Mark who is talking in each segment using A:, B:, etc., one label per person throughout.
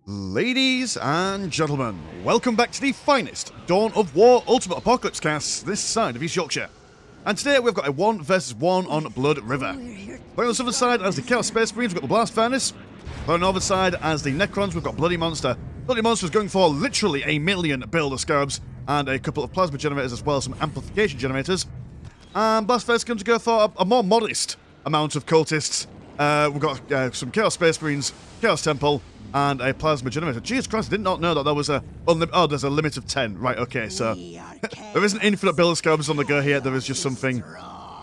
A: Ladies and gentlemen, welcome back to the finest Dawn of War Ultimate Apocalypse cast this side of East Yorkshire. And today we've got a 1 versus 1 on Blood River. Playing on the southern side as the Chaos Space Marines, we've got the TheBlastFurnace. Playing on the northern side as the Necrons, we've got Bloody Monster. Bloody Monster is going for literally a million Builder Scarabs and a couple of plasma generators as well as some amplification generators. And TheBlastFurnace comes to go for a more modest amount of cultists. We've got some Chaos Space Marines, Chaos Temple, and a plasma generator. Jesus Christ, I did not know that there was a... Oh, there's a limit of 10. Right, okay, so... there isn't infinite Builder Scarabs on the go here. There is just something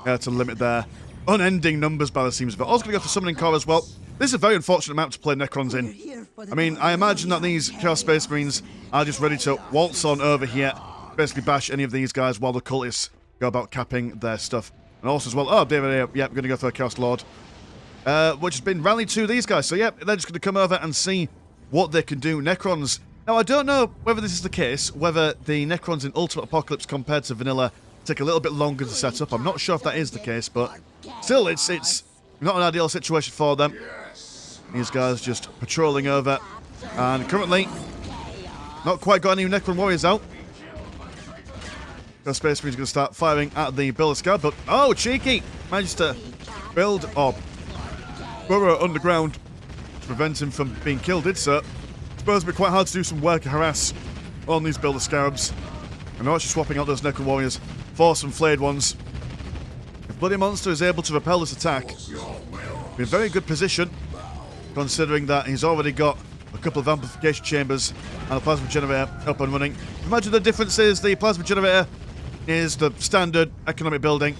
A: to limit their unending numbers by the seams of it. Also going to go for Summoning Core as well. This is a very unfortunate map to play Necrons in. I mean, I imagine that these Chaos Space Marines are just ready to waltz on over here, basically bash any of these guys while the cultists go about capping their stuff. And also as well... Oh, David, yeah, we're going to go for a Chaos Lord. Which has been rallied to these guys. So, yeah, they're just going to come over and see what they can do. Necrons. Now, I don't know whether this is the case, whether the Necrons in Ultimate Apocalypse compared to Vanilla take a little bit longer to set up. I'm not sure if that is the case, but still, it's not an ideal situation for them. These guys just patrolling over. And currently, not quite got any Necron warriors out. The Space Marine's going to start firing at the Builder Scarab, but, oh, cheeky! Managed to build or burrow underground to prevent him from being killed, did so. I suppose it'd be quite hard to do some work and harass on these Builder Scarabs. And they're actually swapping out those Necron warriors for some flayed ones. If Bloody Monster is able to repel this attack, be in a very good position, considering that he's already got a couple of amplification chambers and a plasma generator up and running. Imagine the difference is the plasma generator is the standard economic building,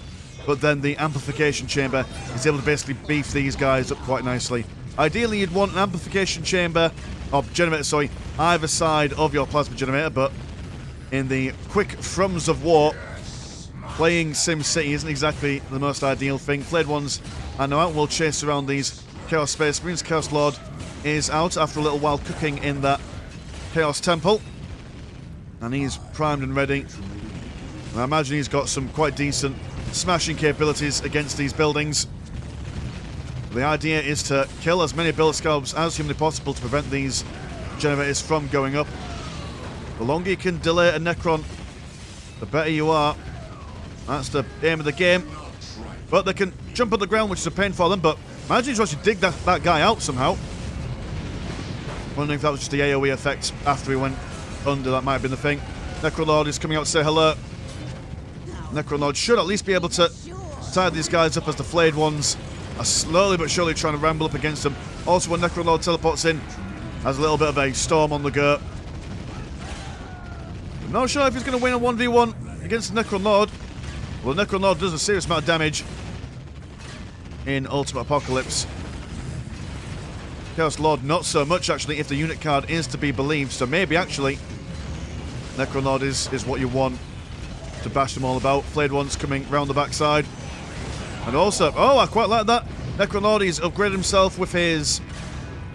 A: but then the amplification chamber is able to basically beef these guys up quite nicely. Ideally, you'd want an amplification chamber, or generator, sorry, either side of your plasma generator, but in the quick thrums of war, playing SimCity isn't exactly the most ideal thing. Flayed ones are now out, will chase around these Chaos Space Marines. Chaos Lord is out after a little while cooking in that Chaos Temple, and he's primed and ready. And I imagine he's got some quite decent smashing capabilities against these buildings. The idea is to kill as many Builder Scarabs as humanly possible to prevent these generators from going up. The longer you can delay a Necron, the better you are. That's the aim of the game. But they can jump on the ground, which is a pain for them, but imagine you actually dig that guy out somehow. Wondering if that was just the AoE effect after he went under. That might have been the thing. Necron Lord is coming out to say hello. Necron Lord should at least be able to tie these guys up as the flayed ones are slowly but surely trying to ramble up against them. Also, when Necron Lord teleports in, has a little bit of a storm on the go. I'm not sure if he's going to win a 1v1 against the Necron Lord. Well, the Necron Lord does a serious amount of damage in Ultimate Apocalypse. Chaos Lord not so much, actually, if the unit card is to be believed. So maybe, actually, Necron Lord is what you want to bash them all about. Flayed ones coming round the backside. And also, oh, I quite like that. Necron Lord, he's upgraded himself with his,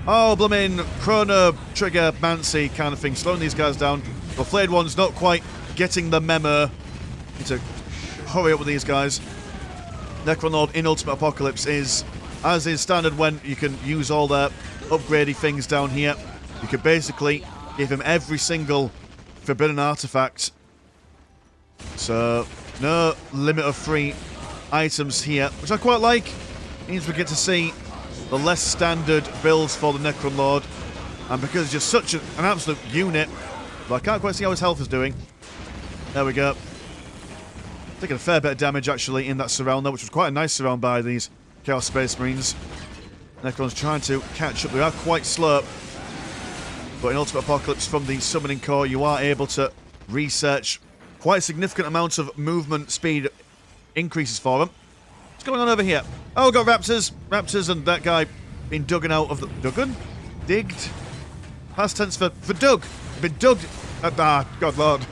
A: oh, blooming Chrono Trigger Mancy kind of thing, slowing these guys down. But Flayed ones not quite getting the memo. Need to hurry up with these guys. Necron Lord in Ultimate Apocalypse is, as is standard when you can use all their upgradey things down here, you can basically give him every single forbidden artifact. So, no limit of free items here, which I quite like. It means we get to see the less standard builds for the Necron Lord. And because he's just such an absolute unit, but I can't quite see how his health is doing. There we go. Taking a fair bit of damage, actually, in that surround there, which was quite a nice surround by these Chaos Space Marines. Necron's trying to catch up. They are quite slow. But in Ultimate Apocalypse, from the Summoning Core, you are able to research quite significant amounts of movement speed increases for them. What's going on over here? Oh, we've got Raptors. Raptors and that guy being duggan out of the... Duggan? Digged? Past tense for dug. Been dug. God lord.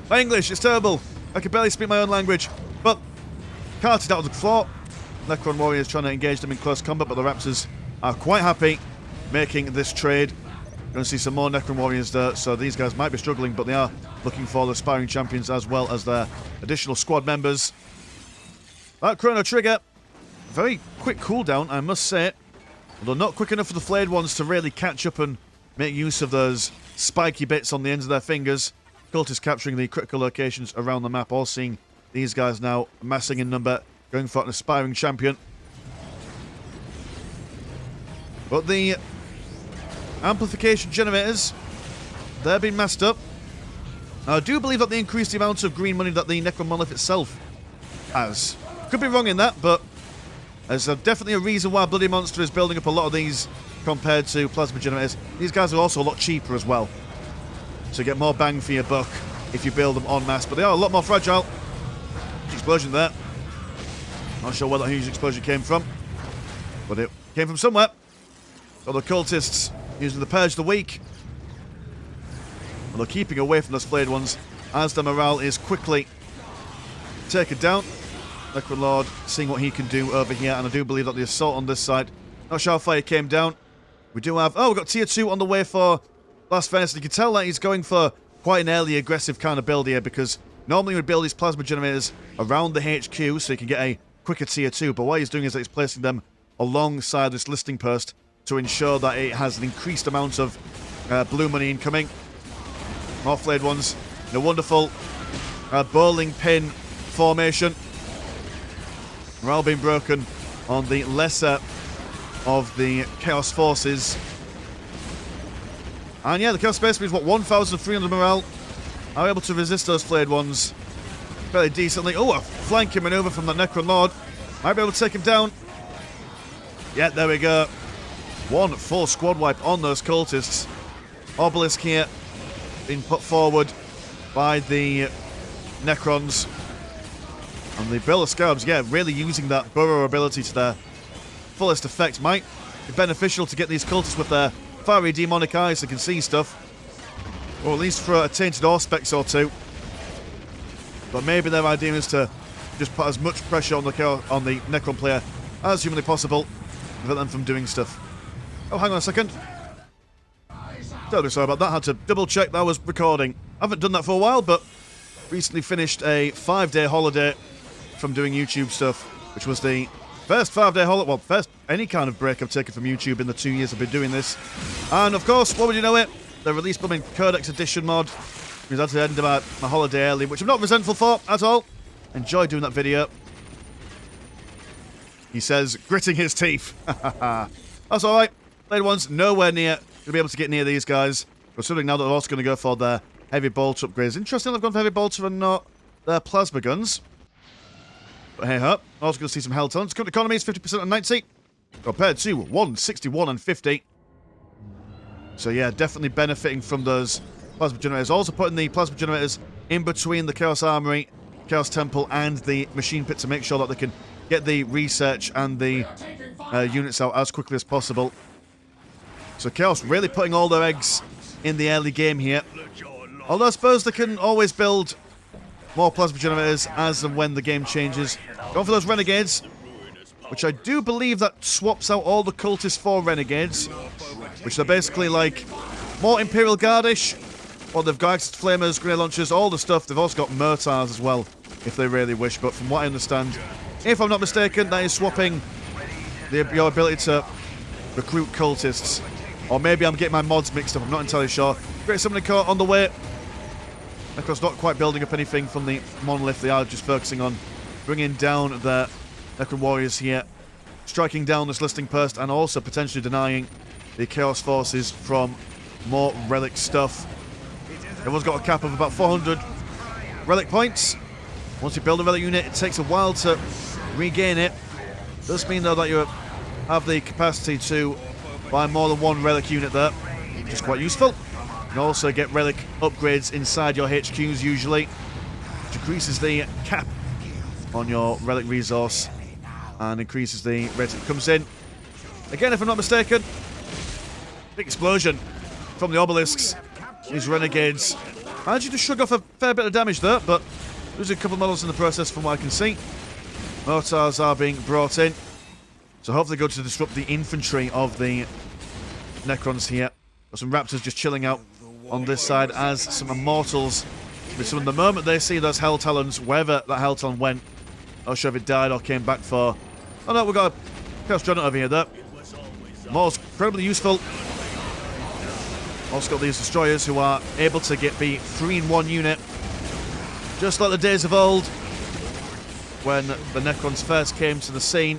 A: My English is terrible. I can barely speak my own language. But carted out of the floor. Necron warriors trying to engage them in close combat, but the Raptors are quite happy making this trade. Going to see some more Necron warriors there, so these guys might be struggling, but they are looking for the aspiring champions as well as their additional squad members. That Chrono Trigger, very quick cooldown, I must say. Although not quick enough for the flayed ones to really catch up and make use of those spiky bits on the ends of their fingers. Cultists capturing the critical locations around the map, all seeing these guys now amassing in number, going for an aspiring champion. But the amplification generators, they're being messed up. Now, I do believe that they increased the amount of green money that the Necron monolith itself has. Could be wrong in that, but there's definitely a reason why Bloody Monster is building up a lot of these compared to plasma generators. These guys are also a lot cheaper as well, so you get more bang for your buck if you build them en masse, but they are a lot more fragile. Huge explosion there. Not sure where that huge explosion came from, but it came from somewhere. Got the cultists using the Purge of the Weak. And they're keeping away from those flayed ones as the morale is quickly taken down. Necron Lord seeing what he can do over here, and I do believe that the assault on this side, not sure how far he came down. We do have, we've got tier 2 on the way for TheBlastFurnace. You can tell that he's going for quite an early aggressive kind of build here, because normally we'd build these plasma generators around the HQ so you can get a quicker tier 2, but what he's doing is that he's placing them alongside this listing post to ensure that it has an increased amount of blue money incoming. More flayed ones. The wonderful bowling pin formation. Morale being broken on the lesser of the Chaos Forces. And yeah, the Chaos Space Marines, what, 1,300 morale. Are able to resist those flayed ones fairly decently. Oh, a flanking maneuver from the Necron Lord. Might be able to take him down. Yeah, there we go. One full squad wipe on those cultists. Obelisk here being put forward by the Necrons. And the Bill of Scarabs, yeah, really using that burrow ability to their fullest effect. Might be beneficial to get these cultists with their fiery demonic eyes that can see stuff. Or at least for a tainted Auspex or two. But maybe their idea is to just put as much pressure on the Necron player as humanly possible to prevent them from doing stuff. Oh, hang on a second. Totally sorry about that. Had to double check that I was recording. I haven't done that for a while, but recently finished a 5-day holiday from doing YouTube stuff, which was the first 5-day holiday, well, first any kind of break I've taken from YouTube in the 2 years I've been doing this. And of course, what would you know it? They released Plumbing Codex Edition mod. It was at the end of my holiday early, which I'm not resentful for at all. Enjoyed doing that video. He says, gritting his teeth. That's alright. Flayed ones nowhere near going to be able to get near these guys. Considering now that they're also going to go for their heavy bolter upgrades. Interesting they've gone for heavy bolter and not their plasma guns. But hey ho, also going to see some hell tons. Current economy is 50% and 90 compared to 161 and 50. So yeah, definitely benefiting from those plasma generators. Also putting the plasma generators in between the Chaos Armory, Chaos Temple and the Machine Pit to make sure that they can get the research and the units out as quickly as possible. So Chaos really putting all their eggs in the early game here. Although I suppose they can always build more plasma generators as and when the game changes. Going for those Renegades, which I do believe that swaps out all the cultists for Renegades, which are basically like more Imperial Guardish. Well, they've got Flamers, Grenade Launchers, all the stuff. They've also got Murtars as well, if they really wish. But from what I understand, if I'm not mistaken, that is swapping your ability to recruit cultists. Or maybe I'm getting my mods mixed up, I'm not entirely sure. Great Summoning Court on the way. Necron's not quite building up anything from the monolith. They are just focusing on bringing down the Necron warriors here. Striking down this listing post and also potentially denying the Chaos Forces from more relic stuff. Everyone's got a cap of about 400 relic points. Once you build a relic unit, it takes a while to regain it. Does mean though that you have the capacity to buy more than one relic unit there, which is quite useful. You can also get relic upgrades inside your HQs usually, which increases the cap on your relic resource and increases the rate it comes in. Again, if I'm not mistaken, big explosion from the obelisks. These Renegades managing to shrug off a fair bit of damage there, but losing a couple of models in the process from what I can see. Mortars are being brought in, so hopefully go to disrupt the infantry of the Necrons here. Got some Raptors just chilling out on this side as some Immortals. So in the moment they see those Hell Talons, wherever that Hell Talon went, not sure if it died or came back for... Oh no, we've got a Chaos Dreadnought over here though. More incredibly useful. Also got these destroyers who are able to be 3-in-1 unit. Just like the days of old, when the Necrons first came to the scene.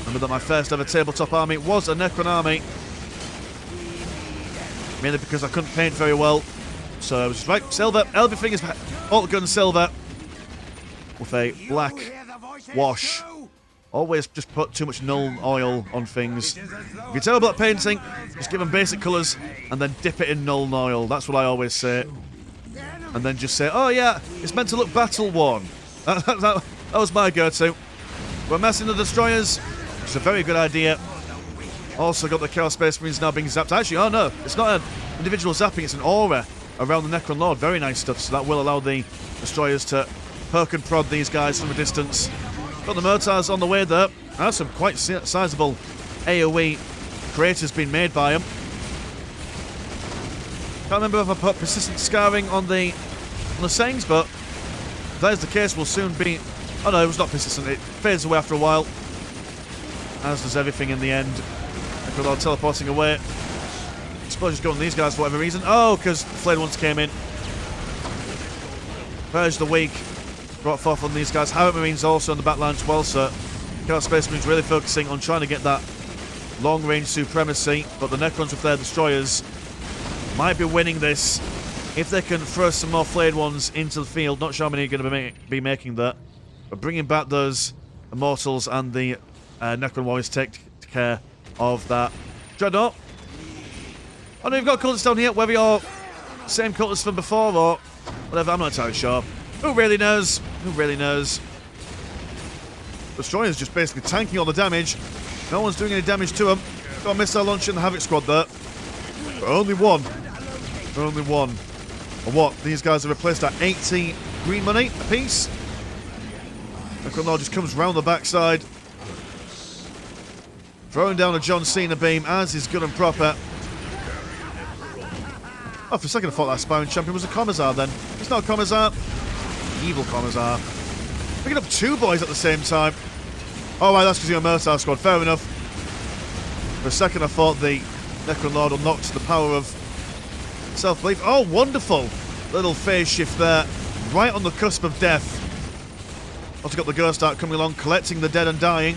A: Remember that my first ever tabletop army was a Necron army. Mainly because I couldn't paint very well. So I was just, right, silver, everything is alt gun silver. With a black wash. Always just put too much null oil on things. If you're terrible at painting, just give them basic colours and then dip it in null oil. That's what I always say. And then just say, oh yeah, it's meant to look battle-worn. That was my go-to. We're massing the destroyers, which is a very good idea. Also got the Chaos Space Marines now being zapped. Actually, oh no, it's not an individual zapping, it's an aura around the Necron Lord. Very nice stuff, so that will allow the destroyers to poke and prod these guys from a distance. Got the mortars on the way there. That's some quite sizable AoE craters being made by them. Can't remember if I put persistent scarring on the Saints, but if that is the case, we'll soon be... Oh no, it was not persistent. It fades away after a while. As does everything in the end. Necron Lord teleporting away. I suppose just going these guys for whatever reason. Oh, because the flayed ones came in. Purge the weak. Brought forth on these guys. Harriet Marines also on the back line as well, so Chaos Space Marines really focusing on trying to get that long-range supremacy, but the Necrons with their destroyers might be winning this if they can throw some more flayed ones into the field. Not sure how many are going to be making that, but bringing back those Immortals and the Necron Warriors take care of that. Dreadnought. Oh no, you've got cultists down here, whether you're same cultists from before or whatever, I'm not entirely sure. Who really knows? Who really knows? Destroyer's just basically tanking all the damage. No one's doing any damage to them. Got a missile launcher in the Havoc Squad there. But only one. Only one. And what? These guys are replaced at 80 green money apiece. Necron Lord just comes round the backside. Throwing down a John Cena beam, as is good and proper. Oh, for a second I thought that Aspiring Champion was a Commissar then. It's not a Commissar. Evil Commissar. Picking up two boys at the same time. Oh, right, that's because you're a Mertar squad. Fair enough. For a second I thought the Necron Lord unlocked the power of self-belief. Oh, wonderful. Little phase shift there. Right on the cusp of death. Also got the Ghost Ark coming along, collecting the dead and dying.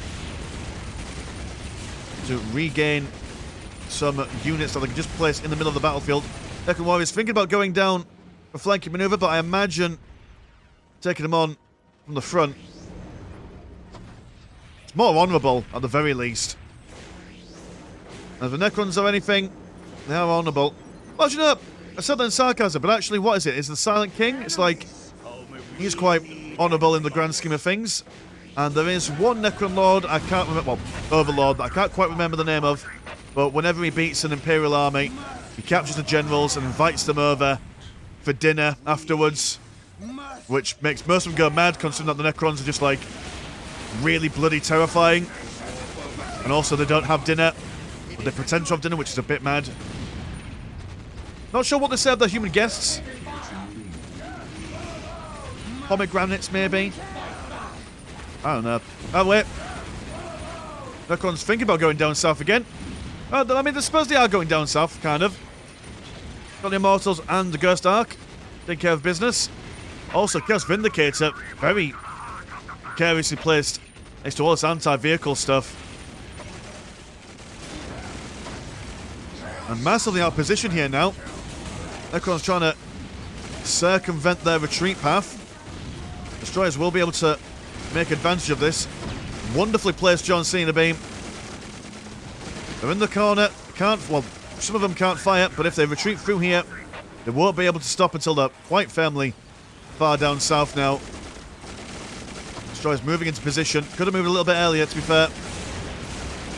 A: To regain some units that they can just place in the middle of the battlefield. Necron Warriors thinking about going down for flanking maneuver, but I imagine taking them on from the front. It's more honourable, at the very least. And if the Necrons are anything, they are honourable. Well, you know, I said that in sarcasm, but actually, what is it? Is the Silent King? It's like, he's quite honourable in the grand scheme of things. And there is one Necron Lord, I can't remember, well, Overlord, that I can't quite remember the name of, but whenever he beats an Imperial army, he captures the generals and invites them over for dinner afterwards, which makes most of them go mad, considering that the Necrons are just, like, really bloody terrifying. And also they don't have dinner, but they pretend to have dinner, which is a bit mad. Not sure what they serve their human guests. Pomegranates, maybe? I don't know. Oh, wait. Necrons thinking about going down south again. I mean, I suppose they are going down south, kind of. Got the Immortals and the Ghost Ark. Taking care of business. Also, Chaos Vindicator, very carelessly placed next to all this anti-vehicle stuff. And massively out of position here now. Necron's trying to circumvent their retreat path. Destroyers will be able to make advantage of this. Wonderfully placed John Cena beam. They're in the corner. Well, some of them can't fire, but if they retreat through here, they won't be able to stop until they're quite firmly far down south now. Destroyers moving into position. Could have moved a little bit earlier, to be fair.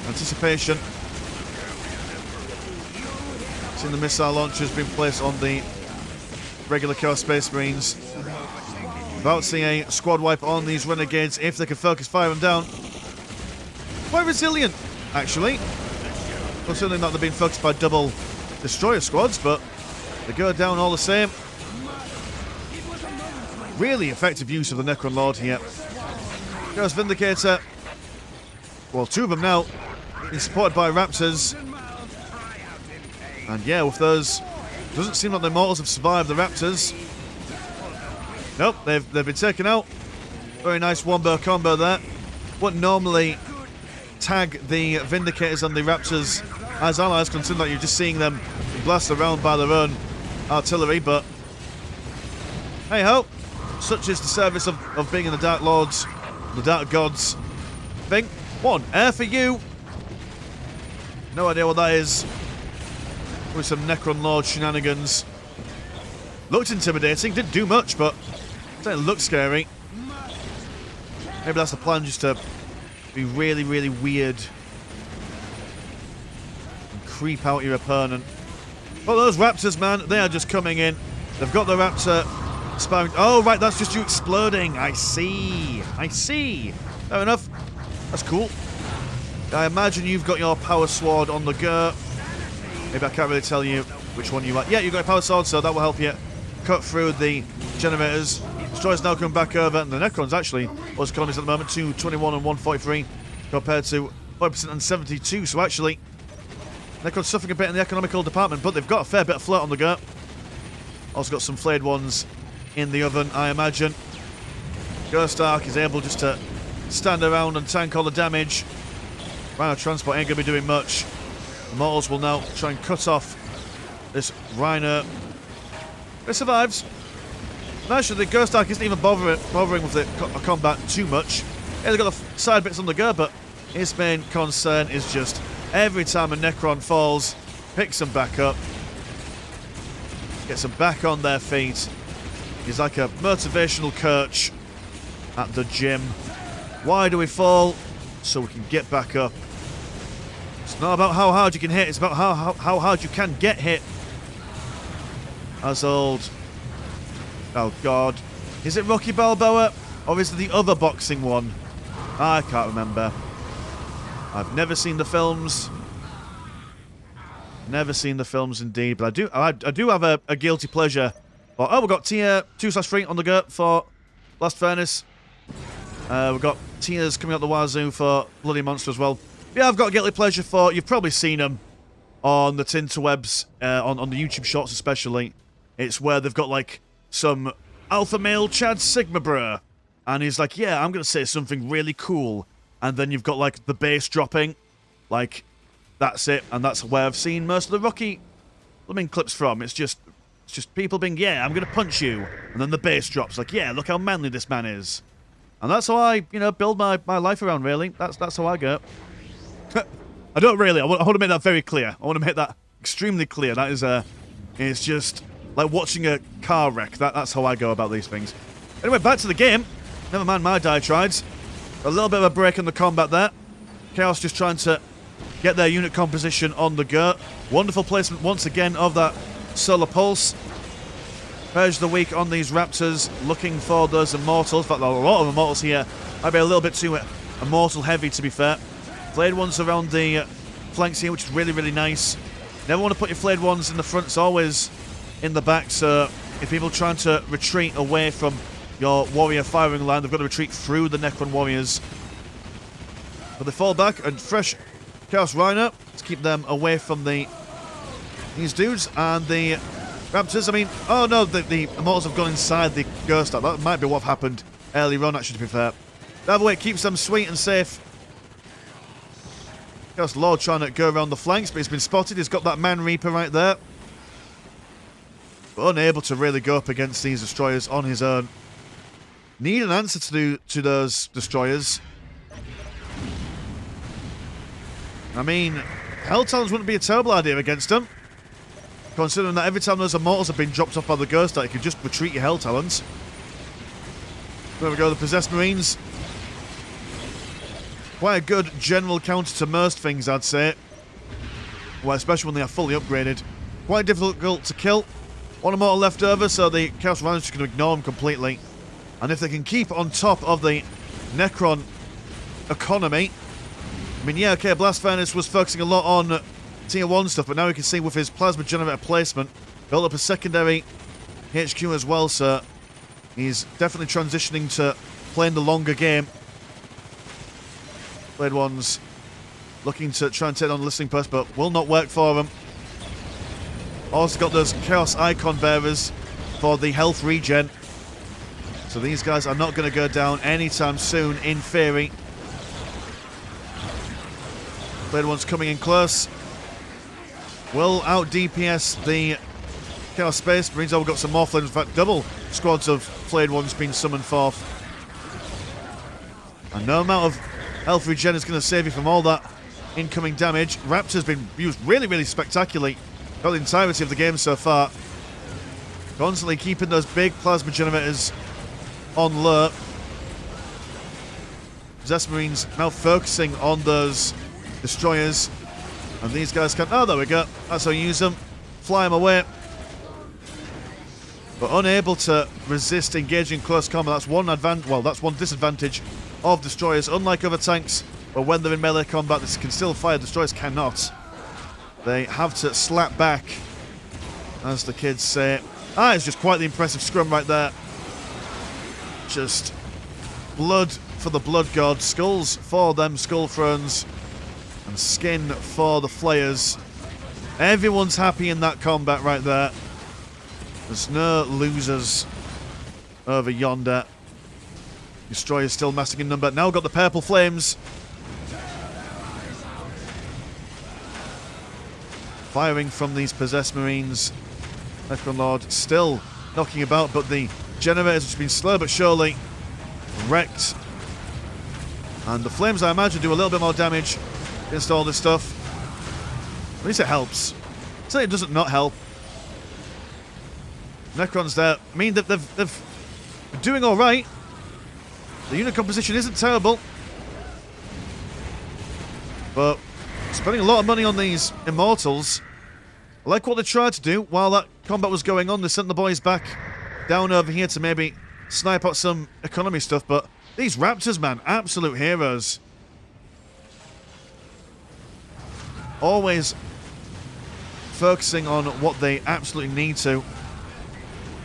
A: Anticipation. Seeing the missile launchers being placed on the regular Chaos Space Marines. About seeing a squad wipe on these renegades if they can focus fire them down. Quite resilient, actually. Considering that they're being focused by double destroyer squads, but they go down all the same. Really effective use of the Necron Lord here. Chaos Vindicator. Well, two of them now. Being supported by Raptors. And yeah, with those, doesn't seem like the Immortals have survived the Raptors. Nope, they've been taken out. Very nice wombo combo there. Wouldn't normally tag the Vindicators and the Raptors as allies, considering that you're just seeing them blast around by their own artillery, but hey ho, such is the service of being in the Dark Lords, the Dark Gods thing. One, air for you. No idea what that is. With some Necron Lord shenanigans. Looked intimidating, didn't do much, but it certainly looked scary. Maybe that's the plan, just to be really, really weird and creep out your opponent. But those Raptors, man, they are just coming in. They've got the Raptor spouting. Oh, right, that's just you exploding. I see. I see. Fair enough. That's cool. I imagine you've got your power sword on the go. Maybe I can't really tell you which one you are. Yeah, you've got a power sword, so that will help you cut through the generators. Destroyers now come back over, and the Necrons actually, what's economies at the moment, 221 and 143 compared to 5% and 72. So actually, Necrons suffering a bit in the economical department, but they've got a fair bit of float on the go. Also got some flayed ones in the oven, I imagine. Ghost Ark is able just to stand around and tank all the damage. Rhino Transport ain't going to be doing much. Immortals will now try and cut off this Rhino. It survives. And actually, the Ghost Ark isn't even bothering with the combat too much. Yeah, they've got the side bits on the go, but his main concern is just every time a Necron falls, picks them back up, gets them back on their feet. He's like a motivational coach at the gym. Why do we fall? So we can get back up. It's not about how hard you can hit, it's about how hard you can get hit. As old... Oh god. Is it Rocky Balboa? Or is it the other boxing one? I can't remember. I've never seen the films. Never seen the films indeed, but I do have a guilty pleasure. Oh, we've got tier 2/3 on the go for TheBlastFurnace. We've got tiers coming out the wazoo for Bloody Monster as well. Yeah, I've got a guilty pleasure for, you've probably seen them on the Tinterwebs, on the YouTube shorts especially. It's where they've got like some alpha male Chad Sigma bro, and he's like, yeah, I'm going to say something really cool. And then you've got like the bass dropping, like that's it, and that's where I've seen most of the Rocky clips from. It's just people being, yeah, I'm going to punch you, and then the bass drops, like, yeah, look how manly this man is. And that's how I, build my life around, really. That's how I go. I don't really. I want to make that very clear. I want to make that extremely clear. That is it's just like watching a car wreck. That's how I go about these things. Anyway, back to the game. Never mind my diatribes. A little bit of a break in the combat there. Chaos just trying to get their unit composition on the go. Wonderful placement once again of that Solar Pulse. Purge of the week on these Raptors, looking for those Immortals. In fact, there are a lot of Immortals here. Might be a little bit too Immortal heavy, to be fair. Flayed ones around the flanks here, which is really, really nice. Never want to put your flayed ones in the front, it's always in the back. So if people trying to retreat away from your warrior firing line, they've got to retreat through the Necron warriors. But they fall back, and fresh Chaos Rhino to keep them away from these dudes. And the Raptors, I mean, oh no, the Immortals have gone inside the Ghost Ark. That might be what happened earlier on, actually, to be fair. Either way, it keeps them sweet and safe. Chaos Lord trying to go around the flanks, but he's been spotted. He's got that Man Reaper right there. But unable to really go up against these destroyers on his own. Need an answer to those destroyers. I mean, Hell Talons wouldn't be a terrible idea against them. Considering that every time those Immortals have been dropped off by the Ghost Ark, you can just retreat your Hell Talons. There we go, the Possessed Marines. Quite a good general counter to most things, I'd say. Well, especially when they are fully upgraded. Quite difficult to kill. One Immortal left over, so the Chaos Rhinos just going to ignore them completely. And if they can keep on top of the Necron economy... I mean, yeah, okay, TheBlastFurnace was focusing a lot on Tier 1 stuff, but now we can see with his Plasma Generator placement, built up a secondary HQ as well, so he's definitely transitioning to playing the longer game. Played ones looking to try and take on the listening post, but will not work for them. Also got those Chaos Icon bearers for the health regen. So these guys are not going to go down anytime soon, in theory. Blade One's coming in close. Will out DPS the Chaos Space Marines. Oh, we've got some more Flayed Ones. In fact, double squads of Flayed Ones being summoned forth. And no amount of health regen is going to save you from all that incoming damage. Raptor's been used really, really spectacularly throughout the entirety of the game so far. Constantly keeping those big plasma generators on low. Possessed Marines now focusing on those destroyers. And these guys can... Oh, there we go. That's how you use them. Fly them away. But unable to resist engaging close combat. That's one advantage. Well, that's one disadvantage of destroyers. Unlike other tanks, where when they're in melee combat, they can still fire. Destroyers cannot. They have to slap back, as the kids say. Ah, it's just quite the impressive scrum right there. Just blood for the blood god. Skulls for them skull thrones. And skin for the flayers. Everyone's happy in that combat right there. There's no losers over yonder. Destroyers still massing in number. Now got the purple flames. Firing from these possessed marines. Necron Lord still knocking about, but the generators, which have been slow but surely wrecked. And the flames, I imagine, do a little bit more damage against all this stuff. At least it helps. I'd say it doesn't not help. Necrons there. I mean, they've been doing alright. The unit composition isn't terrible. But spending a lot of money on these Immortals. I like what they tried to do while that combat was going on. They sent the boys back down over here to maybe snipe out some economy stuff. But these Raptors, man, absolute heroes. Always focusing on what they absolutely need to.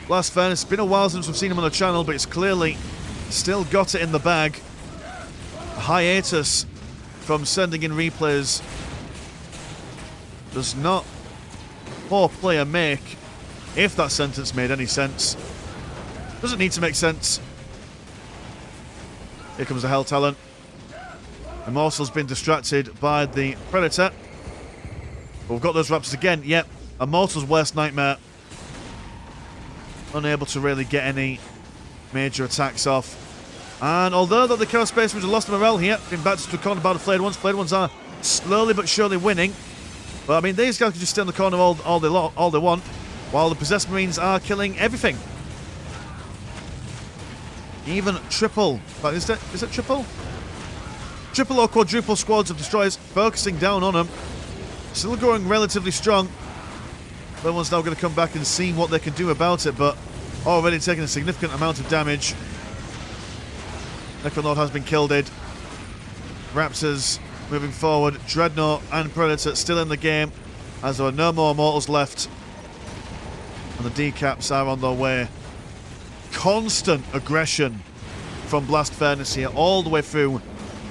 A: TheBlastFurnace, it's been a while since we've seen him on the channel, but it's clearly still got it in the bag. A hiatus from sending in replays does not poor player make, if that sentence made any sense. Doesn't need to make sense. Here comes the Hell Talent. Immortal's been distracted by the Predator. But we've got those Raptors again. Yep, Immortal's worst nightmare. Unable to really get any major attacks off. And although that the Chaos Space Marines have lost morale here, been back to the corner by the Flayed Ones. Flayed Ones are slowly but surely winning. But I mean, these guys can just stay in the corner all they want, while the Possessed Marines are killing everything. Even triple. Is it triple? Triple or quadruple squads of destroyers focusing down on them. Still going relatively strong. Everyone's now going to come back and see what they can do about it, but already taking a significant amount of damage. Necron Lord has been killed. Raptors moving forward. Dreadnought and Predator still in the game, as there are no more Immortals left. And the decaps are on their way. Constant aggression from TheBlastFurnace here all the way through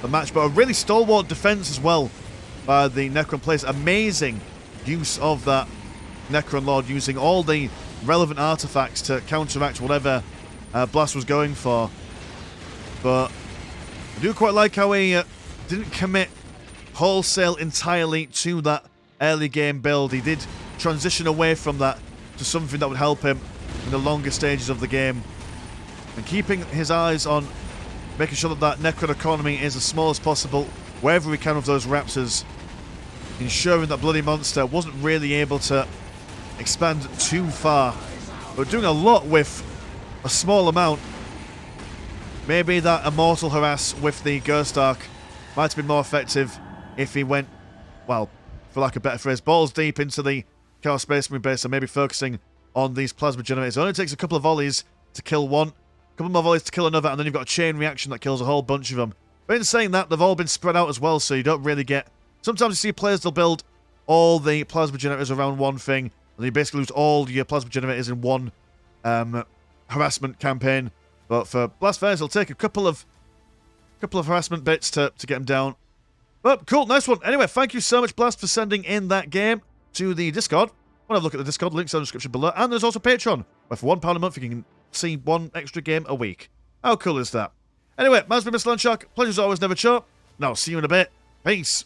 A: the match, but a really stalwart defense as well by the Necron players. Amazing use of that Necron Lord, using all the relevant artifacts to counteract whatever Blast was going for. But I do quite like how he didn't commit wholesale entirely to that early game build. He did transition away from that to something that would help him in the longer stages of the game. And keeping his eyes on making sure that that Necron economy is as small as possible wherever we can with those Raptors. Ensuring that Bloody Monster wasn't really able to expand too far. But doing a lot with a small amount. Maybe that Immortal harass with the Ghost Arc might have been more effective if he went, well, for lack of a better phrase, balls deep into the Chaos Space Marine base and maybe focusing on these plasma generators. It only takes a couple of volleys to kill one, a couple more volleys to kill another, and then you've got a chain reaction that kills a whole bunch of them. But in saying that, they've all been spread out as well, so you don't really get... Sometimes you see players, they'll build all the plasma generators around one thing, and you basically lose all your plasma generators in one harassment campaign. But for TheBlastFurnace, it'll take a couple of harassment bits to get him down. But cool, nice one. Anyway, thank you so much, Blast, for sending in that game to the Discord. Want to have a look at the Discord, links in the description below. And there's also Patreon, where for £1 a month you can see one extra game a week. How cool is that? Anyway, mine's been Mr. Landshark. Pleasure as always, never choke. And I'll see you in a bit. Peace.